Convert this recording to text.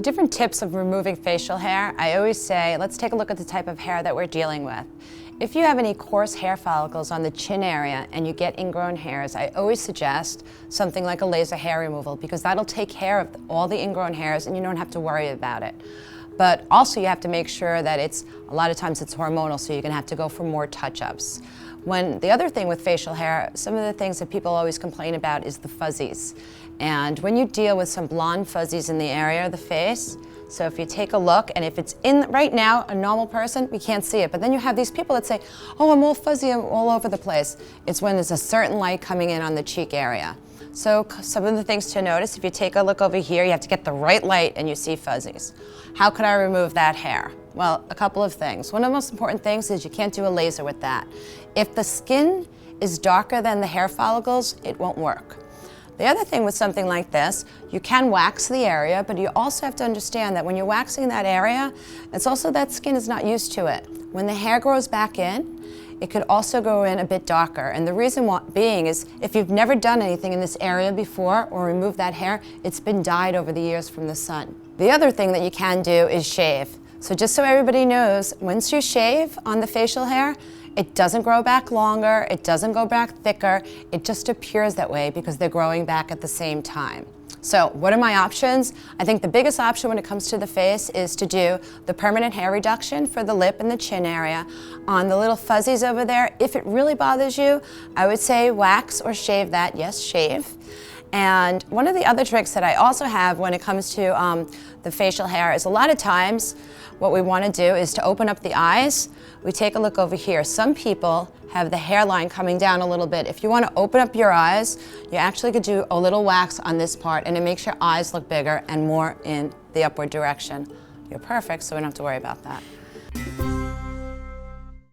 The different tips of removing facial hair, I always say, let's take a look at the type of hair that we're dealing with. If you have any coarse hair follicles on the chin area and you get ingrown hairs, I always suggest something like a laser hair removal because that'll take care of all the ingrown hairs and you don't have to worry about it. But also you have to make sure that a lot of times it's hormonal, so you're gonna have to go for more touch-ups. The other thing with facial hair, some of the things that people always complain about is the fuzzies. And when you deal with some blonde fuzzies in the area of the face, so if you take a look, and if it's in right now, a normal person, we can't see it. But then you have these people that say, oh, I'm all fuzzy, I'm all over the place. It's when there's a certain light coming in on the cheek area. So some of the things to notice, if you take a look over here, you have to get the right light and you see fuzzies. How could I remove that hair? Well, a couple of things. One of the most important things is you can't do a laser with that. If the skin is darker than the hair follicles, it won't work. The other thing with something like this, you can wax the area, but you also have to understand that when you're waxing that area, it's also that skin is not used to it. When the hair grows back in, it could also go in a bit darker. And the reason being is if you've never done anything in this area before or removed that hair, it's been dyed over the years from the sun. The other thing that you can do is shave. So just so everybody knows, once you shave on the facial hair, it doesn't grow back longer, it doesn't go back thicker, it just appears that way because they're growing back at the same time. So what are my options? I think the biggest option when it comes to the face is to do the permanent hair reduction for the lip and the chin area. On the little fuzzies over there, if it really bothers you, I would say wax or shave that. Yes, shave. And one of the other tricks that I also have when it comes to the facial hair is a lot of times what we want to do is to open up the eyes. We take a look over here. Some people have the hairline coming down a little bit. If you want to open up your eyes, you actually could do a little wax on this part and it makes your eyes look bigger and more in the upward direction. You're perfect, so we don't have to worry about that.